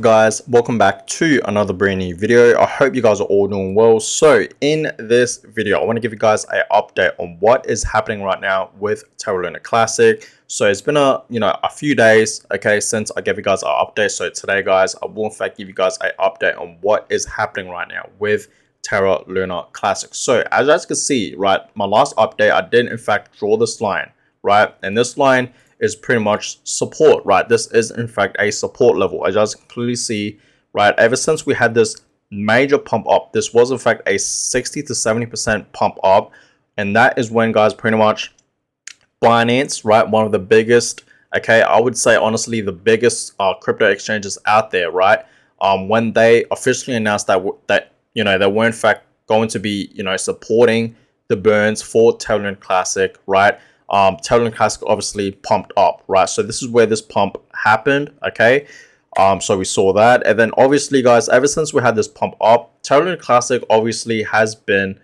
Guys, welcome back to another brand new video. I hope you guys are all doing well. So in this video, I want to give you guys an update on what is happening right now with Terra Classic. So it's been a few days, okay, since I gave you guys an update. So today, guys, I will in fact give you guys an update on what is happening right now with Terra Luna Classic. So as you guys can see, right, my last update, I did in fact draw this line, right, and this line is pretty much support, right? This is in fact a support level. As you guys can clearly see, right, ever since we had this major pump up, this was in fact a 60 to 70% pump up, and that is when, guys, pretty much Binance, right, one of the biggest, okay, I would say honestly the biggest crypto exchanges out there, right, when they officially announced that they were in fact going to be supporting the burns for Terra Classic, right? Terra Classic obviously pumped up, right? So this is where this pump happened, okay? So we saw that, and then obviously, guys, ever since we had this pump up, Terra Classic obviously has been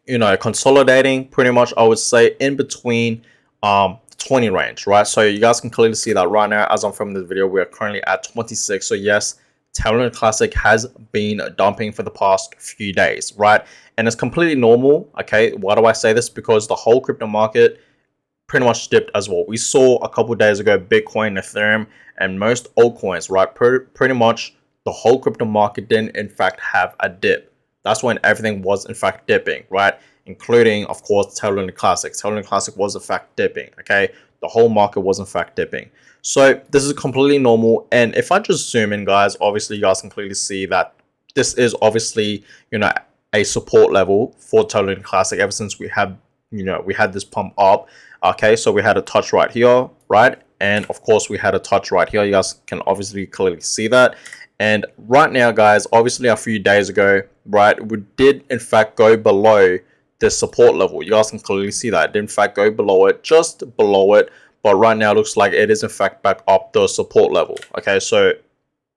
consolidating pretty much, I would say, in between 20 range, right? So you guys can clearly see that right now as I'm filming this video, we are currently at 26. So yes, Terra Classic has been dumping for the past few days, right? And it's completely normal, okay? Why do I say this? Because the whole crypto market pretty much dipped as well. We saw a couple days ago Bitcoin, Ethereum, and most altcoins, right? Pretty much the whole crypto market didn't in fact have a dip. That's when everything was in fact dipping, right? Including, of course, Terra Classic. Terra Classic was in fact dipping, okay? The whole market was in fact dipping. So this is completely normal. And if I just zoom in, guys, obviously you guys can clearly see that this is obviously, a support level for Terra Classic ever since we had this pump up. Okay, so we had a touch right here, right? And of course we had a touch right here. You guys can obviously clearly see that. And right now, guys, obviously a few days ago, right, we did in fact go below this support level. You guys can clearly see that. It did in fact go below it, just below it. But right now it looks like it is in fact back up the support level. Okay, so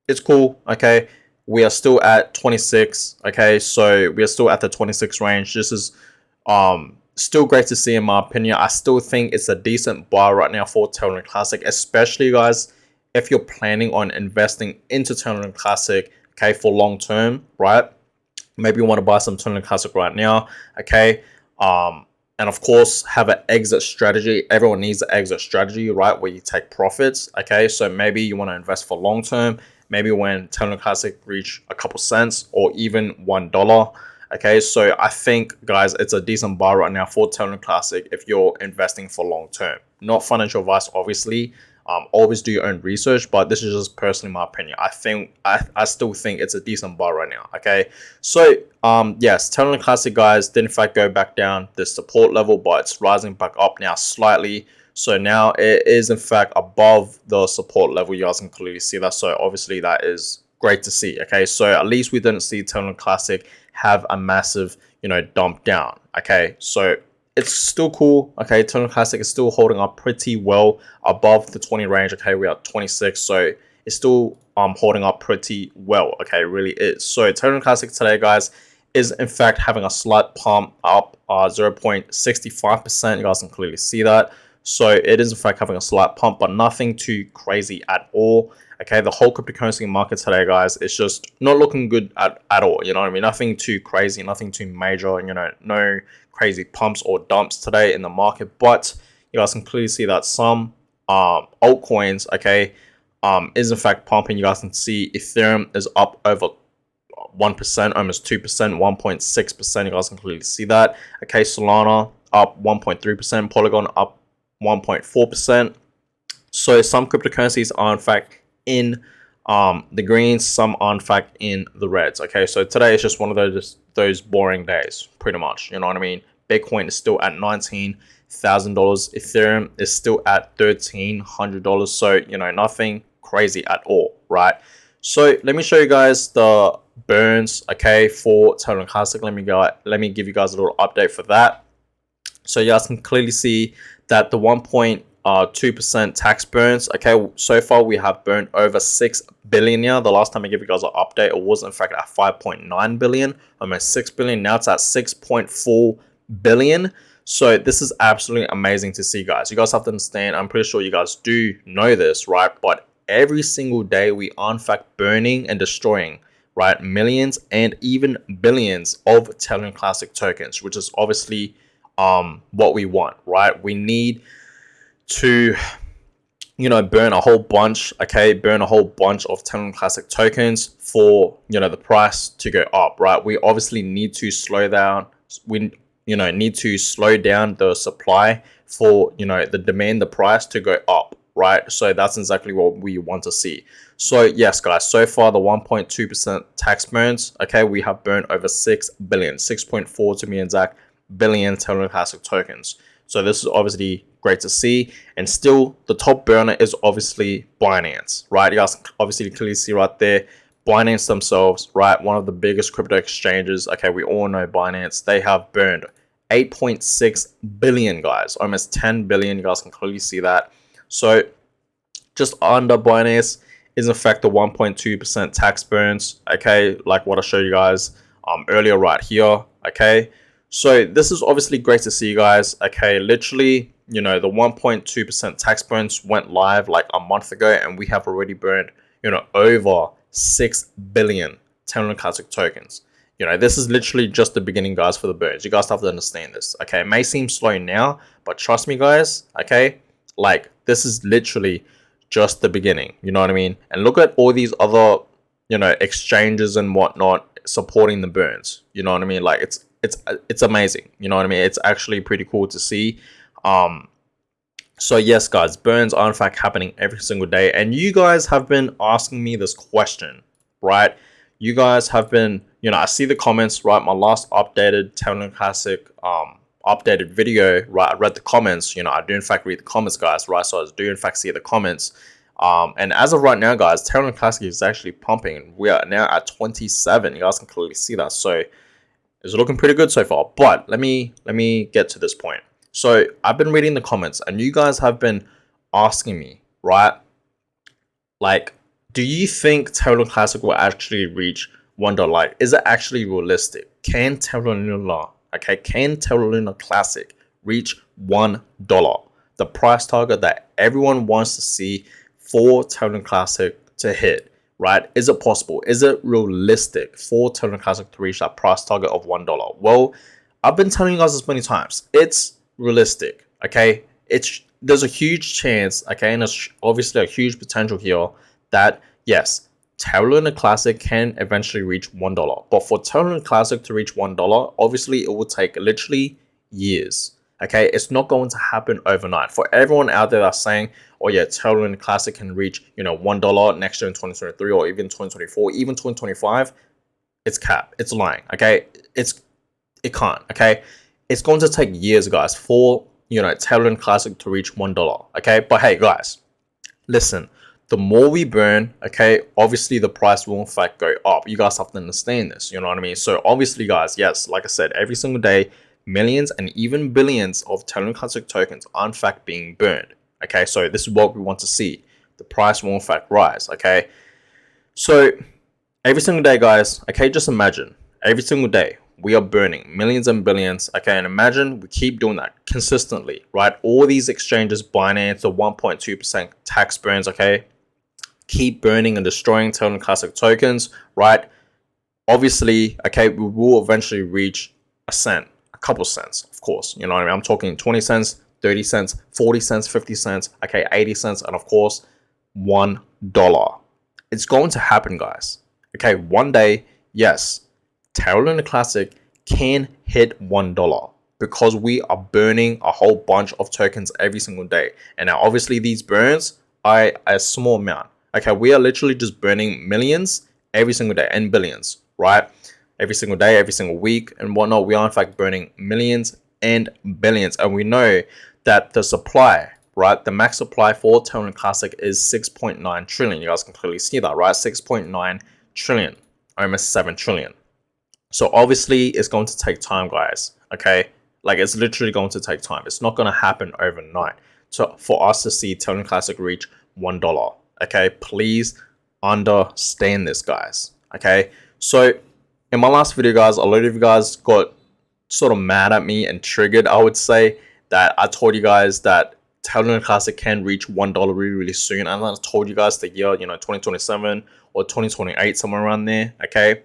it's cool. Okay, we are still at 26. Okay, so we are still at the 26 range. This is still great to see in my opinion. I still think it's a decent buy right now for Terra Classic, especially, guys, if you're planning on investing into Terra Classic, okay, for long term, right? Maybe you want to buy some Terra Classic right now, okay? And of course, have an exit strategy. Everyone needs an exit strategy, right? Where you take profits, okay? So maybe you want to invest for long term. Maybe when Terra Classic reach a couple cents or even $1. Okay, so I think, guys, it's a decent buy right now for Terra Classic if you're investing for long term. Not financial advice, obviously. Always do your own research, but this is just personally my opinion. I still think it's a decent buy right now. Okay, so yes, Terra Classic, guys, did in fact go back down this support level, but it's rising back up now slightly. So now it is in fact above the support level. You guys can clearly see that. So obviously that is great to see. Okay, so at least we didn't see Terra Classic have a massive dump down. Okay, so it's still cool. Okay, Terra Classic is still holding up pretty well above the 20 range. Okay, we are 26, so it's still holding up pretty well. Okay, it really is. So Terra Classic today, guys, is in fact having a slight pump up 0.65%. You guys can clearly see that. So it is in fact having a slight pump, but nothing too crazy at all. Okay, the whole cryptocurrency market today, guys, is just not looking good at all. You know what I mean? Nothing too crazy, nothing too major. No crazy pumps or dumps today in the market. But you guys can clearly see that some altcoins, okay, is in fact pumping. You guys can see Ethereum is up over 1%, almost 2%, 1.6%. You guys can clearly see that. Okay, Solana up 1.3%, Polygon up 1.4%. So some cryptocurrencies are in fact in the greens, some are in fact in the reds. Okay, so today is just one of those boring days, pretty much. You know what I mean? Bitcoin is still at $19,000. Ethereum is still at $1,300. So nothing crazy at all, right? So let me show you guys the burns, okay, for Terra Classic. Let me give you guys a little update for that. So you guys can clearly see that the 1.2% tax burns. Okay, so far we have burned over 6 billion here. The last time I gave you guys an update, it was in fact at 5.9 billion, almost 6 billion. Now it's at 6.4 billion. So this is absolutely amazing to see, guys. You guys have to understand, I'm pretty sure you guys do know this, right? But every single day we are in fact burning and destroying, right, millions and even billions of Terra Classic tokens, which is obviously what we want, right? We need to burn a whole bunch, burn a whole bunch of Terra Classic tokens for, the price to go up, right? We obviously need to slow down. We, need to slow down the supply for, the demand, the price to go up, right? So that's exactly what we want to see. So yes, guys, so far the 1.2% tax burns, we have burned over 6 billion, 6.4 to be exact, billion Terra Classic tokens. So this is obviously great to see. And still, the top burner is obviously Binance, right? You guys obviously clearly see right there, Binance themselves, right? One of the biggest crypto exchanges. We all know Binance. They have burned 8.6 billion, guys. Almost 10 billion. You guys can clearly see that. So just under Binance is in fact the 1.2% tax burns, like what I showed you guys earlier right here, So this is obviously great to see, guys. Literally, the 1.2% tax burns went live like a month ago, and we have already burned, over 6 billion Terra Classic tokens. This is literally just the beginning, guys, for the burns. You guys have to understand this. It may seem slow now, but trust me, guys. Like this is literally just the beginning. You know what I mean? And look at all these other, exchanges and whatnot supporting the burns. You know what I mean? Like it's amazing. You know what I mean? It's actually pretty cool to see. So yes, guys, burns are in fact happening every single day, and you guys have been asking me this question, right? You guys have been, I see the comments, right? My last updated Terra Classic updated video, right? I read the comments. I do in fact read the comments, guys, right? So I do in fact see the comments. And as of right now, guys, Terra Classic is actually pumping. We are now at 27. You guys can clearly see that. So it's looking pretty good so far. But let me get to this point. So I've been reading the comments, and you guys have been asking me, right? Like, do you think Terra Classic will actually reach $1? Like, is it actually realistic? Can Terra Luna, can Terra Luna Classic reach $1? The price target that everyone wants to see for Terra Classic to hit, right? Is it possible? Is it realistic for Terra Classic to reach that price target of $1? Well, I've been telling you guys this many times. It's realistic, there's a huge chance, and there's obviously a huge potential here that yes, Terra Luna Classic can eventually reach $1. But for Terra Luna Classic to reach $1, obviously it will take literally years. It's not going to happen overnight. For everyone out there that's saying, oh yeah, Terra Luna Classic can reach, $1 next year in 2023 or even 2024, even 2025, it's cap. It's lying. It can't. It's going to take years, guys, for Terra Luna Classic to reach $1. But hey, guys, listen. The more we burn, obviously the price will in fact go up. You guys have to understand this. You know what I mean? So obviously, guys, yes, like I said, every single day, millions and even billions of Terra Classic tokens are in fact being burned. So this is what we want to see. The price will in fact rise. So every single day, guys, just imagine every single day we are burning millions and billions. And imagine we keep doing that consistently, right? All these exchanges, Binance, the 1.2% tax burns, keep burning and destroying Terra Classic tokens, right? Obviously, we will eventually reach a cent, a couple cents, of course. You know what I mean? I'm talking 20 cents, 30 cents, 40 cents, 50 cents, 80 cents, and of course, $1. It's going to happen, guys. One day, yes, Terra Luna Classic can hit $1 because we are burning a whole bunch of tokens every single day. And now, obviously, these burns are a small amount. We are literally just burning millions every single day and billions, right? Every single day, every single week and whatnot. We are in fact burning millions and billions. And we know that the supply, right? The max supply for Terra Classic is 6.9 trillion. You guys can clearly see that, right? 6.9 trillion, almost 7 trillion. So obviously it's going to take time, guys. Like it's literally going to take time. It's not going to happen overnight. So for us to see Terra Classic reach $1. Please understand this, guys. So in my last video, guys, a lot of you guys got sort of mad at me and triggered, I would say, that I told you guys that Terra Classic can reach $1 really soon. And I told you guys the year, 2027 or 2028, somewhere around there. Okay.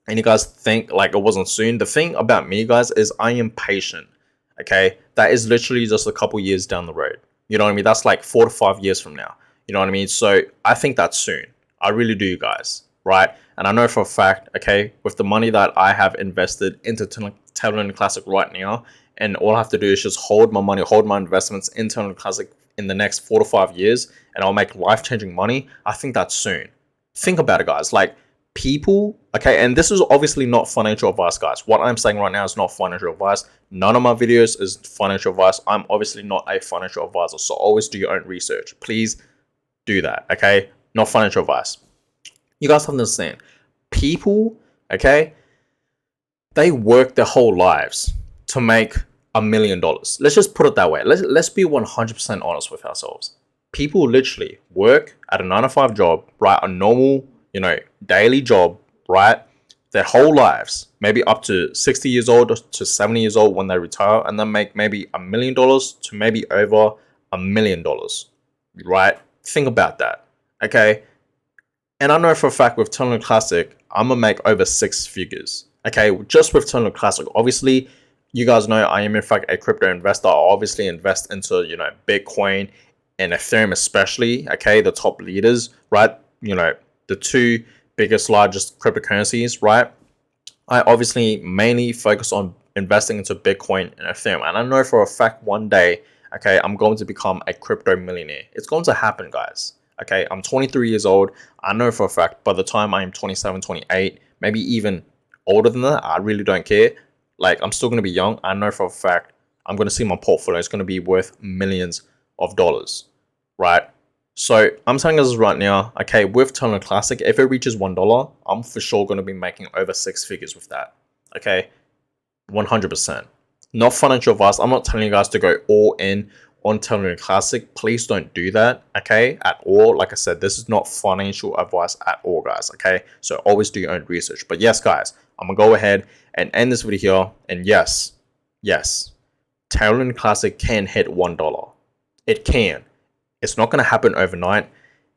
And you guys think like it wasn't soon. The thing about me, guys, is I am patient. Okay. That is literally just a couple years down the road. You know what I mean? That's like 4 to 5 years from now. You know what I mean? So I think that's soon. I really do, guys. Right. And I know for a fact, okay, with the money that I have invested into Terra Classic right now, and all I have to do is just hold my money, hold my investments in Terra Classic in the next 4 to 5 years, and I'll make life-changing money. I think that's soon. Think about it, guys. Like, people, okay, and this is obviously not financial advice, guys. What I'm saying right now is not financial advice. None of my videos is financial advice. I'm obviously not a financial advisor, so always do your own research. Please do that, okay? Not financial advice. You guys have to understand, people, okay, they work their whole lives to make $1 million. Let's just put it that way. Let's be 100% honest with ourselves. People literally work at a 9 to 5 job, right? A normal, daily job, right? Their whole lives, maybe up to 60 years old to 70 years old when they retire, and then make maybe $1 million to maybe over $1 million, right? Think about that, okay? And I know for a fact with Terra Classic, I'm gonna make over 6 figures, okay? Just with Terra Classic. Obviously, you guys know I am in fact a crypto investor. I obviously invest into, Bitcoin and Ethereum especially, okay? The top leaders, right? The two biggest, largest cryptocurrencies, right? I obviously mainly focus on investing into Bitcoin and Ethereum. And I know for a fact one day, okay, I'm going to become a crypto millionaire. It's going to happen, guys. Okay, I'm 23 years old. I know for a fact by the time I'm 27, 28, maybe even older than that, I really don't care. Like, I'm still going to be young. I know for a fact I'm going to see my portfolio. It's going to be worth millions of dollars, right? So I'm telling you this right now, okay, with Terra Classic, if it reaches $1, I'm for sure going to be making over 6 figures with that, okay? 100%. Not financial advice. I'm not telling you guys to go all in on Terra Classic. Please don't do that, okay, at all. Like I said, this is not financial advice at all, guys, okay? So always do your own research. But yes, guys, I'm going to go ahead and end this video here. And yes, Terra Classic can hit $1. It can. It's not going to happen overnight.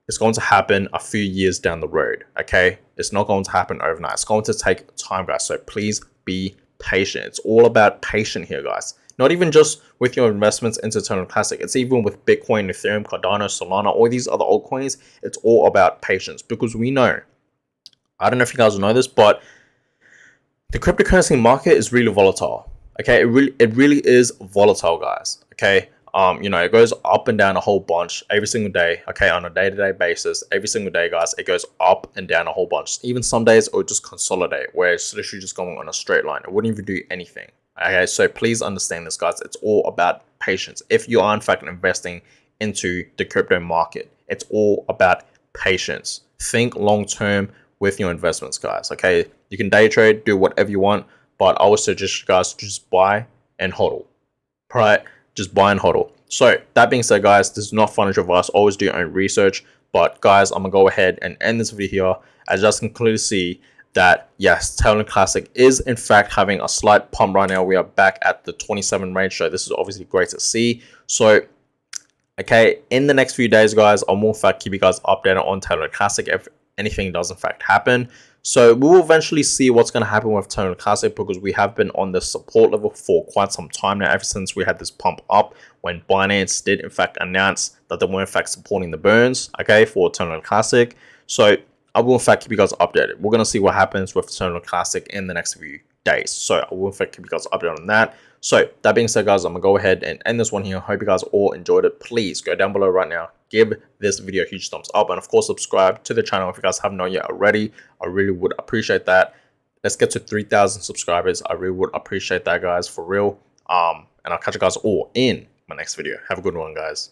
It's going to happen a few years down the road, okay? It's not going to happen overnight. It's going to take time, guys. So please be patient. It's all about patience here, guys. Not even just with your investments into Terra Classic. It's even with Bitcoin, Ethereum, Cardano, Solana, all these other altcoins. It's all about patience, because we know, I don't know if you guys know this, but the cryptocurrency market is really volatile. Okay, it really is volatile, guys. Okay, it goes up and down a whole bunch every single day. Okay, on a day-to-day basis, every single day, guys, it goes up and down a whole bunch. Even some days it will just consolidate, where it's literally just going on a straight line. It wouldn't even do anything. Okay, so please understand this, guys. It's all about patience. If you are in fact investing into the crypto market, it's all about patience. Think long term with your investments, guys. Okay, you can day trade, do whatever you want, but I would suggest you guys just buy and hodl. Right? Just buy and hodl. So that being said, guys, this is not financial advice. Always do your own research. But guys, I'm gonna go ahead and end this video here. As you guys can clearly see that yes, Terra Classic is in fact having a slight pump right now. We are back at the 27 range, so this is obviously great to see. So okay, in the next few days, guys, I'll more in fact keep you guys updated on Terra Classic if anything does in fact happen. So we will eventually see what's going to happen with Terra Classic, because we have been on the support level for quite some time now, ever since we had this pump up when Binance did in fact announce that they were in fact supporting the burns, okay, for Terra Classic. So I will in fact keep you guys updated. We're going to see what happens with Terra Classic in the next few days. So I will in fact keep you guys updated on that. So that being said, guys, I'm going to go ahead and end this one here. Hope you guys all enjoyed it. Please go down below right now, give this video a huge thumbs up, and of course subscribe to the channel if you guys haven't done yet already. I really would appreciate that. Let's get to 3,000 subscribers. I really would appreciate that, guys, for real. And I'll catch you guys all in my next video. Have a good one, guys.